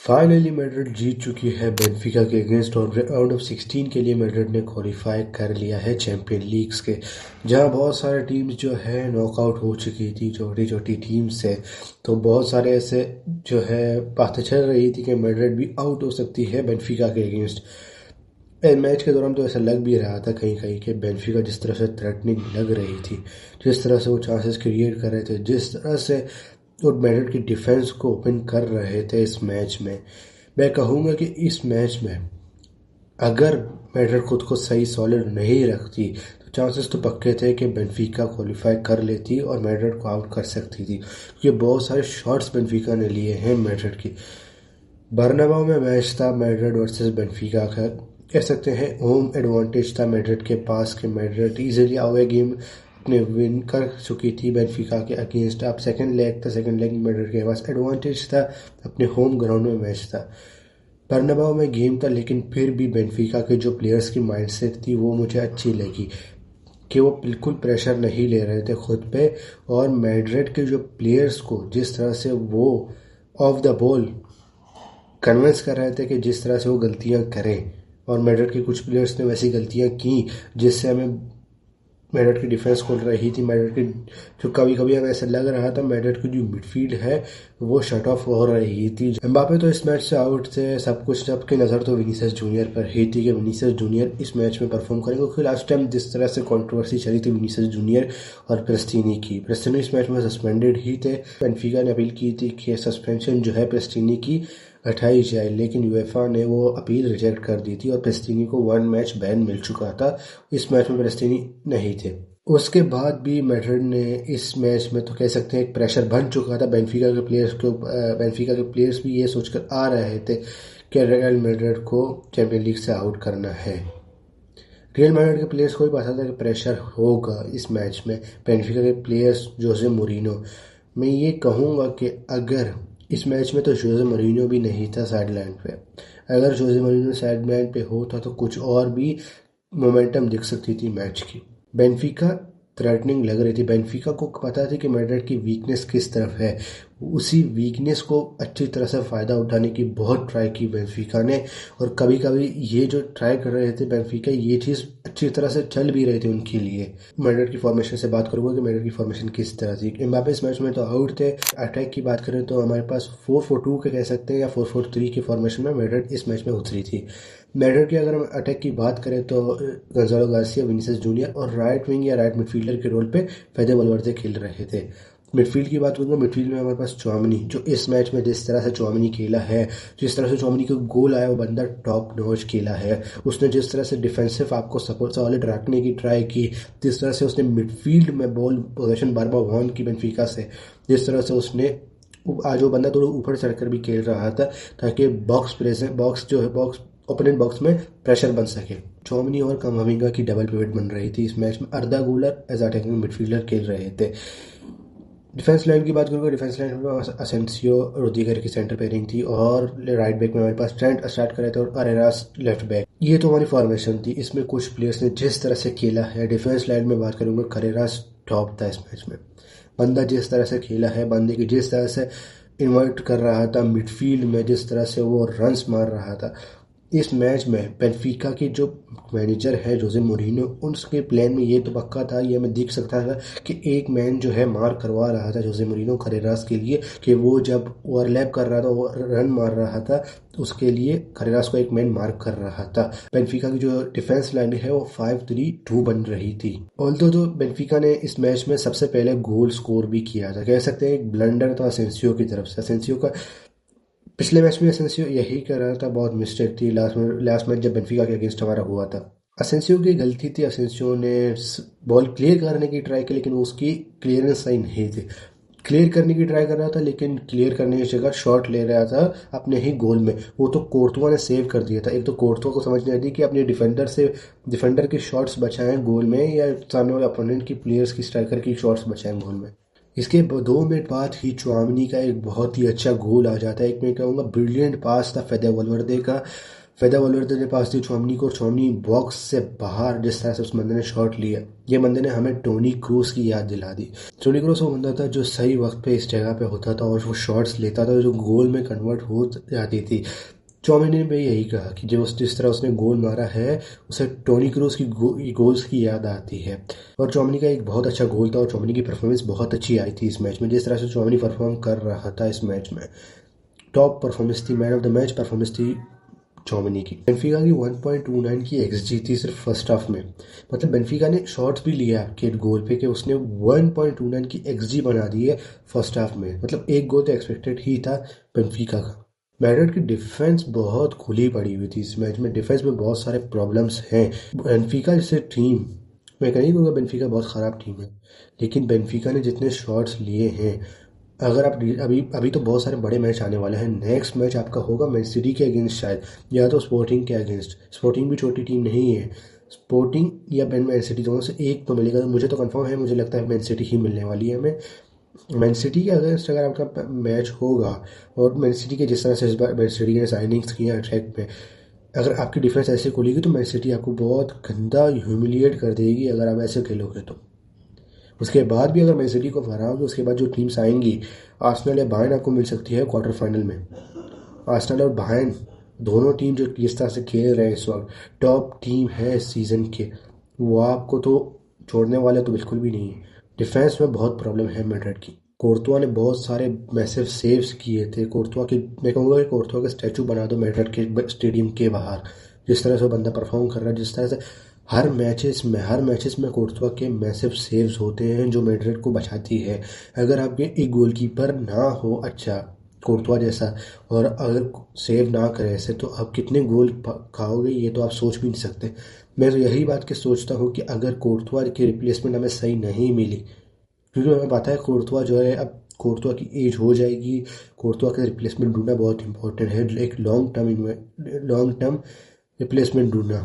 Finally Madrid जीत चुकी है Benfica के अगेंस्ट और राउंड ऑफ 16 के लिए मैड्रिड ने क्वालिफाई कर लिया है चैंपियन लीग्स के, जहां बहुत सारे टीम्स जो है नॉकआउट हो चुकी थी, छोटी छोटी टीम्स से। तो बहुत सारे ऐसे जो है बातें चल रही थी कि मैड्रिड भी आउट हो सकती है बेनफिका के अगेंस्ट। मैच के दौरान तो ऐसा लग भी रहा था कहीं कहीं कि बेनफिका जिस तरह से थ्रेटनिंग लग रही थी, जिस तरह से वो चांसेस क्रिएट कर रहे थे, जिस तरह से वो मैड्रिड की डिफेंस को ओपन कर रहे थे इस मैच में, मैं कहूँगा कि इस मैच में अगर मैड्रिड खुद को सही सॉलिड नहीं रखती तो चांसेस तो पक्के थे कि बेनफिका क्वालिफाई कर लेती और मैड्रिड को आउट कर सकती थी, क्योंकि बहुत सारे शॉट्स बेनफिका ने लिए हैं मैड्रिड की। बर्नाबाउ में मैच था मैड्रिड वर्सेस बेनफिका का, कह सकते हैं होम एडवांटेज था मैड्रिड के पास कि मैड्रिड इजीली अवे गेम अपने विन कर चुकी थी बेनफिका के अगेंस्ट। अब सेकंड लेग था, सेकंड लेग में मैड्रिड के पास एडवांटेज था, अपने होम ग्राउंड में मैच था, बर्नाबाउ में गेम था, लेकिन फिर भी बेनफिका के जो प्लेयर्स की माइंडसेट थी वो मुझे अच्छी लगी कि वो बिल्कुल प्रेशर नहीं ले रहे थे खुद पे, और मैड्रिड के जो प्लेयर्स को जिस तरह से वो ऑफ द बॉल कन्विंस कर रहे थे कि जिस तरह से वो गलतियां करें, और मैड्रिड के कुछ प्लेयर्स ने वैसी गलतियां की जिससे हमें मैड्रिड की डिफेंस खोल रही थी, मैड्रिड की जो कभी कभी हमें ऐसा लग रहा था मैड्रिड की जो मिडफील्ड है वो शट ऑफ हो रही थी। एम्बापे तो इस मैच से आउट थे, सब कुछ सबकी नज़र तो विनीसियस जूनियर पर ही थी कि विनीसियस जूनियर इस मैच में परफॉर्म करेंगे, क्योंकि लास्ट टाइम जिस तरह से कंट्रोवर्सी चली थी विनीसियस जूनियर और प्रेस्टिनी की, प्रेस्टिनी इस मैच में सस्पेंडेड ही थे। बेनफिका ने अपील की थी कि सस्पेंशन जो है प्रेस्टिनी की हटाई जाए, लेकिन यूएफा ने वो अपील रिजेक्ट कर दी थी और प्रेस्टिनी को 1 मैच बैन मिल चुका था। इस मैच में प्रेस्टिनी नहीं थे। उसके बाद भी मैड्रिड ने इस मैच में तो कह सकते हैं एक प्रेशर बन चुका था बेनफिका के प्लेयर्स को। बेनफिका के प्लेयर्स भी ये सोचकर आ रहे थे कि रियल मैड्रिड को चैंपियन लीग से आउट करना है। रियल मैड्रिड के प्लेयर्स को भी पता था कि प्रेशर होगा इस मैच में। बेनफिका के प्लेयर्स जोसे मोरिनो, मैं ये कहूँगा कि अगर इस मैच में तो जोसे मोरिनो भी नहीं था साइड लाइन पे, अगर जोसे मोरिनो साइड लाइन पे होता तो कुछ और भी मोमेंटम दिख सकती थी मैच की। बेनफिका थ्रेटनिंग लग रही थी, बेनफिका को पता थी कि मैड्रिड की वीकनेस किस तरफ है, उसी वीकनेस को अच्छी तरह से फ़ायदा उठाने की बहुत ट्राई की बेनफिका ने। और कभी कभी ये जो ट्राई कर रहे थे बेनफिका, ये चीज़ अच्छी तरह से चल भी रही थी उनके लिए। मैड्रिड की फॉर्मेशन से बात करूंगा कि मैड्रिड की फॉर्मेशन किस तरह थी। एम्बापे इस मैच में तो आउट थे। अटैक की बात करें तो हमारे पास 4-4-2 के कह सकते हैं या 4-4-3 की फॉर्मेशन में मैड्रिड इस मैच में उतरी थी। मैड्रिड की अगर हम अटैक की बात करें तो गोंजालो गार्सिया, विनीसियस जूनियर और राइट विंग या राइट मिडफील्डर के रोल पे फेदे वलवर्दे खेल रहे थे। मिडफील्ड की बात करूंगा, मिडफील्ड में हमारे पास चौमिनी, जो इस मैच में जिस तरह से चौमिनी खेला है, जिस तरह से चौमिनी का गोल आया वो बंदा टॉप नॉच खेला है। उसने जिस तरह से डिफेंसिव आपको सपोर्ट सॉलिड रखने की ट्राई की, जिस तरह से उसने मिडफील्ड में बॉल पोजीशन बार बार वॉन की बेनफिका से, जिस तरह से उसने आज वो बंदा थोड़ा ऊपर चढ़कर भी खेल रहा था ताकि बॉक्स जो है बॉक्स ओपोनेंट बॉक्स में प्रेशर बन सके। चौमिनी और कमाविंगा की डबल पिवट बन रही थी इस मैच में। अर्दा गुलर एज अटैकिंग मिडफील्डर खेल रहे थे। डिफेंस लाइन की बात करूँगा, डिफेंस लाइन में असेंसियो रोदिगर की सेंटर पेयरिंग थी, और राइट बैक में हमारे पास ट्रेंट स्टार्ट करे थे और अरेरास लेफ्ट बैक। ये तो हमारी फॉर्मेशन थी। इसमें कुछ प्लेयर्स ने जिस तरह से खेला है, डिफेंस लाइन में बात करूँगा करेरास टॉप था इस मैच में। बंदा जिस तरह से खेला है, बंदे की जिस तरह से इन्वर्ट कर रहा था मिडफील्ड में, जिस तरह से वो रन्स मार रहा था इस मैच में, बेनफिका के जो मैनेजर है जोसे मोरिनो, उनके प्लान में ये तो पक्का था, ये हमें दिख सकता था कि एक मैन जो है मार करवा रहा था जोसे मोरिनो करेरास के लिए, कि वो जब ओवरलैप कर रहा था, वो रन मार रहा था, तो उसके लिए करेरास को एक मैन मार्क कर रहा था। बेनफिका की जो डिफेंस लाइन है वो 5-3-2 बन रही थी। ऑल्दो तो बेनफिका ने इस मैच में सबसे पहले गोल स्कोर भी किया था, कह सकते हैं एक ब्लंडर था असेंसियो की तरफ से। असेंसियो का पिछले मैच में असेंसियो यही कर रहा था, बहुत मिस्टेक थी लास्ट मैच जब बेनफिका के अगेंस्ट हमारा हुआ था। असेंसियो की गलती थी, असेंसियो ने बॉल क्लियर करने की ट्राई की लेकिन उसकी क्लियरेंस सही नहीं थी। क्लियर करने की ट्राई कर रहा था लेकिन क्लियर करने की जगह शॉट ले रहा था अपने ही गोल में। वो तो कोर्तुआ ने सेव कर दिया था। एक तो कोर्तुआ को समझ नहीं आती कि अपने डिफेंडर के शॉट्स बचाएं गोल में, या सामने वाले अपोनेंट की प्लेयर्स की स्ट्राइकर की शॉट्स बचाएं गोल में। इसके 2 मिनट बाद ही चुआमनी का एक बहुत ही अच्छा गोल आ जाता है। एक मैं कहूँगा ब्रिलियंट पास था फेदे वलवर्दे का। फेदा वॉलवर्दे ने पास दी चौमनी को और चौमनी बॉक्स से बाहर जिस तरह से उस बंदे ने शॉट लिया, ये बंदे ने हमें टोनी क्रूस की याद दिला दी। टोनी क्रूस वो बंदा था जो सही वक्त पे इस जगह पे होता था और वो शॉट्स लेता था जो गोल में कन्वर्ट हो जाती थी। चौमिन ने भी यही कहा कि जो जिस तरह उसने गोल मारा है उसे टोनी क्रूस की गोल्स की याद आती है। और चौमिनी का एक बहुत अच्छा गोल था और चौमिनी की परफॉर्मेंस बहुत अच्छी आई थी इस मैच में। जिस तरह से चौमिनी परफॉर्म कर रहा था इस मैच में, टॉप परफॉर्मेंस थी, man of the match performance थी चौमिनी की। बेनफिका की 1.29 की एक्सजी थी सिर्फ फर्स्ट हाफ में। मतलब बेनफिका ने शॉट्स भी लिया आपके गोल पे कि उसने 1.29 की एक्सजी बना दी है फर्स्ट हाफ में। मतलब एक गोल तो एक्सपेक्टेड ही था बेनफिका का। मैड्रिड की डिफेंस बहुत खुली पड़ी हुई थी इस मैच में। डिफेंस में बहुत सारे प्रॉब्लम्स हैं। बेनफिका जैसे टीम, मैं कहीं कहूँगा बेनफिका बहुत ख़राब टीम है, लेकिन बेनफिका ने जितने शॉट्स लिए हैं, अगर आप अभी अभी तो बहुत सारे बड़े मैच आने वाले हैं। नेक्स्ट मैच आपका होगा मैन सिटी के अगेंस्ट शायद, या तो स्पोर्टिंग के अगेंस्ट। स्पोर्टिंग भी छोटी टीम नहीं है। स्पोर्टिंग या मैन सिटी दोनों से एक तो मिलेगा। मुझे तो कंफर्म है, मुझे लगता है मैन सिटी ही मिलने वाली है हमें। मैन सिटी के अगेंस्ट अगर आपका मैच होगा और मैन सिटी के जिस तरह से इस बार मैन सिटी ने साइनिंग्स किया अटैक में, अगर आपकी डिफेंस ऐसे खोलेगी तो मैन सिटी आपको बहुत गंदा ह्यूमिलिएट कर देगी अगर आप ऐसे खेलोगे तो। उसके बाद भी अगर मैन सिटी को हराओगे, उसके बाद जो टीम्स आएंगी, आर्सेनल या बायर्न आपको मिल सकती है क्वार्टर फाइनल में। आर्सेनल और बायर्न दोनों टीम जो जिस तरह से खेल रहे हैं इस वक्त, टॉप टीम है इस सीज़न के, वो आपको तो छोड़ने वाले तो बिल्कुल भी नहीं है। डिफेंस में बहुत प्रॉब्लम है मैड्रिड की। कोर्तुआ ने बहुत सारे मैसिव सेव्स किए थे। कोर्तुआ की, मैं कहूँगा कि कोर्तुआ का स्टैचू बना दो मैड्रिड के स्टेडियम के बाहर। जिस तरह से वो बंदा परफॉर्म कर रहा है, जिस तरह से हर मैचेस में कोर्तुआ के मैसिव सेव्स होते हैं जो मैड्रिड को बचाती है। अगर आपके एक गोलकीपर ना हो अच्छा कोर्तुआ जैसा, और अगर सेव ना करे ऐसे, तो आप कितने गोल खाओगे ये तो आप सोच भी नहीं सकते। मैं तो यही बात के सोचता हूँ कि अगर कोर्तुआ की रिप्लेसमेंट हमें सही नहीं मिली, क्योंकि हमें पता है कोर्तुआ जो है, अब कोर्तुआ की एज हो जाएगी, कोर्तुआ का रिप्लेसमेंट ढूंढना बहुत इंपॉर्टेंट है। एक लॉन्ग टर्म रिप्लेसमेंट ढूंढना।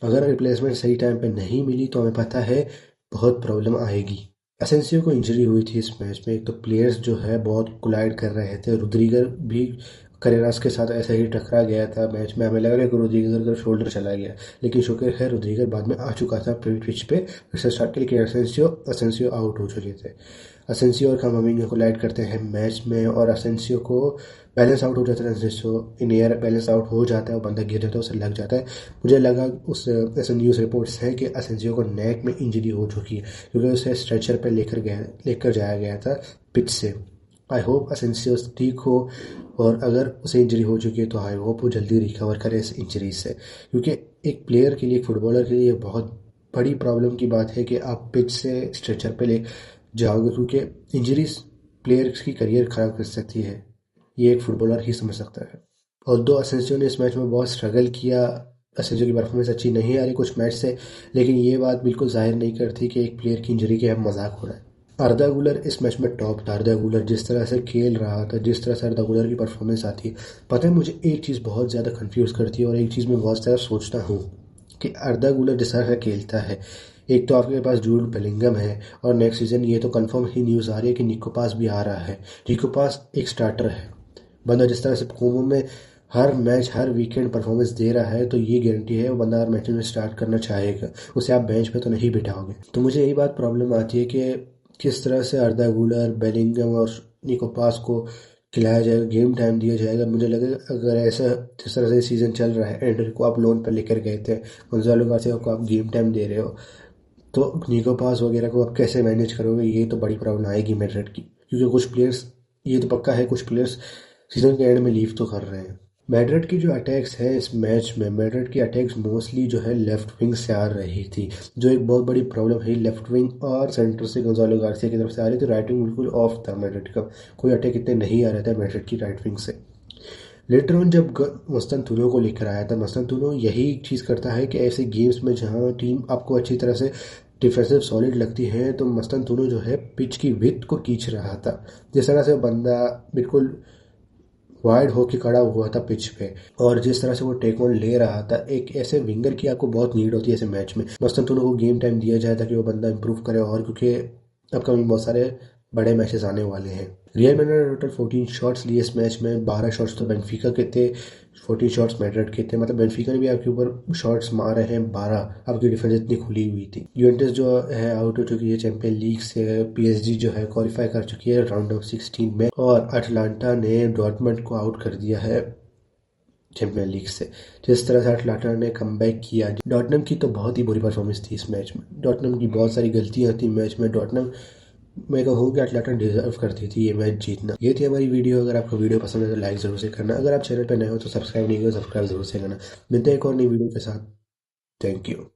अगर रिप्लेसमेंट सही टाइम पे नहीं मिली तो हमें पता है बहुत प्रॉब्लम आएगी। एसेंसियो को इंजरी हुई थी इस मैच में। एक तो प्लेयर्स जो है बहुत कोलाइड कर रहे थे। रुद्रिगर भी करेरास के साथ ऐसे ही टकरा गया था मैच में। हमें लग रहा है कि रुद्रिगर का शोल्डर चला गया, लेकिन शुक्र है रुद्रिगर बाद में आ चुका था पिच पे, फिर से स्टार्ट के लिए। असेंसियो आउट हो चुके थे। असेंसियो और कामाविंगा कोलाइड करते हैं मैच में और असेंसियो को बैलेंस आउट हो जाता है। Asensio in air balance out हो जाता है और बंदा गिर जाता है, उसे लग जाता है। मुझे लगा उस ऐसे न्यूज़ रिपोर्ट्स हैं कि असेंसियो को नेक में इंजरी हो चुकी है, क्योंकि उसे स्ट्रेचर पे लेकर जाया गया था पिच से। आई होप असेंसियो ठीक हो, और अगर उसे इंजरी हो चुकी है तो आई होप वो जल्दी रिकवर करे इस इंजरी से, क्योंकि एक प्लेयर के लिए, एक फुटबॉलर के लिए बहुत बड़ी प्रॉब्लम की बात है कि आप पिच से स्ट्रेचर पे ले जाओगे, क्योंकि इंजरीज प्लेयर्स की करियर खराब कर सकती है। ये एक फुटबॉलर ही समझ सकता है। और दो असेंसियो ने इस मैच में बहुत स्ट्रगल किया। असेंसियो की परफॉर्मेंस अच्छी नहीं आ रही कुछ मैच से, लेकिन ये बात बिल्कुल जाहिर नहीं करती कि एक प्लेयर की इंजरी के अब मजाक हो रहा है। अर्दा गुलर इस मैच में टॉप था। अर्दा गुलर जिस तरह से खेल रहा था, जिस तरह से अर्दा गुलर की परफॉर्मेंस आती है, पता है मुझे एक चीज़ बहुत ज़्यादा कंफ्यूज करती है और एक चीज़ मैं बहुत ज़्यादा सोचता हूँ कि अर्दा गुलर जिस तरह से खेलता है, एक तो आपके पास जूड बेलिंगम है और नेक्स्ट सीजन ये तो कंफर्म ही न्यूज़ आ रही है कि निको पास भी आ रहा है। निको पास एक स्टार्टर है। बंदा जिस तरह से कोमो में हर मैच हर वीकेंड परफॉर्मेंस दे रहा है, तो ये गारंटी है वो बंदा हर मैच में स्टार्ट करना चाहेगा। उसे आप बेंच पे तो नहीं बिठाओगे। तो मुझे यही बात प्रॉब्लम आती है कि किस तरह से अर्दा गुलर, बेलिंगम और निको पास को खिलाया जाएगा, गेम टाइम दिया जाएगा। मुझे लगेगा अगर ऐसा जिस तरह से सीज़न चल रहा है, एंड्रिक को आप लोन पर लेकर गए थे, गोंजालो गार्सिया को आप गेम टाइम दे रहे हो, तो निको पास वगैरह को आप कैसे मैनेज करोगे? ये तो बड़ी प्रॉब्लम आएगी मैड्रिड की, क्योंकि कुछ प्लेयर्स, ये तो पक्का है, कुछ प्लेयर्स सीजन के एंड में लीव तो कर रहे हैं। मैड्रिड की जो अटैक्स है इस मैच में, मैड्रिड की अटैक्स मोस्टली जो है लेफ्ट विंग से आ रही थी, जो एक बहुत बड़ी प्रॉब्लम है। लेफ्ट विंग और सेंटर से गोंजालो गार्सिया की तरफ से आ रही थी। राइट विंग बिल्कुल ऑफ था मैड्रिड का, कोई अटैक इतने नहीं आ रहा था मैड्रिड की राइट विंग से। लेटर ऑन जब मस्तनतुनो को लेकर आया था, मस्तनतुनो यही चीज़ करता है कि ऐसे गेम्स में जहाँ टीम आपको अच्छी तरह से डिफेंसिव सॉलिड लगती है, तो मस्तनतुनो जो है पिच की विड्थ को खींच रहा था। जिस तरह से बंदा बिल्कुल वाइड होके खड़ा हुआ था पिच पे, और जिस तरह से वो टेक ऑन ले रहा था, एक ऐसे विंगर की आपको बहुत नीड होती है ऐसे मैच में। मस्तनतुनो को गेम टाइम दिया जाए ताकि वो बंदा इंप्रूव करे, और क्योंकि अपकमिंग बहुत सारे बड़े मैचेस आने वाले हैं। रियल मैड्रिड ने टोटल 14 शॉट्स लिए इस मैच में, 12 शॉट्स तो बेंफिका के थे, 14 शॉट्स मैड्रिड के थे। मतलब बेंफिका ने भी आपके ऊपर शॉट्स मारे हैं 12, आपकी डिफेंस इतनी खुली हुई थी। यूवेंटस जो है आउट हो चुकी है चैंपियन लीग से, पीएसजी जो है क्वालिफाई कर चुकी है राउंड ऑफ 16 में, और अटलांटा ने डॉर्टमंड को आउट कर दिया है चैंपियन लीग से। जिस तरह से अटलांटा ने कमबैक किया, डॉटनम की तो बहुत ही बुरी परफॉर्मेंस थी इस मैच में, डॉटनम की बहुत सारी गलतियां थी मैच में। डॉटनम, मैं कहूँ कि अटलांटा डिजर्व करती थी ये मैच जीतना। ये थी हमारी वीडियो। अगर आपको वीडियो पसंद है तो लाइक जरूर से करना, अगर आप चैनल पर नए हो तो सब्सक्राइब नहीं करो, सब्सक्राइब जरूर से करना। मिलते हैं एक और नई वीडियो के साथ। Thank you.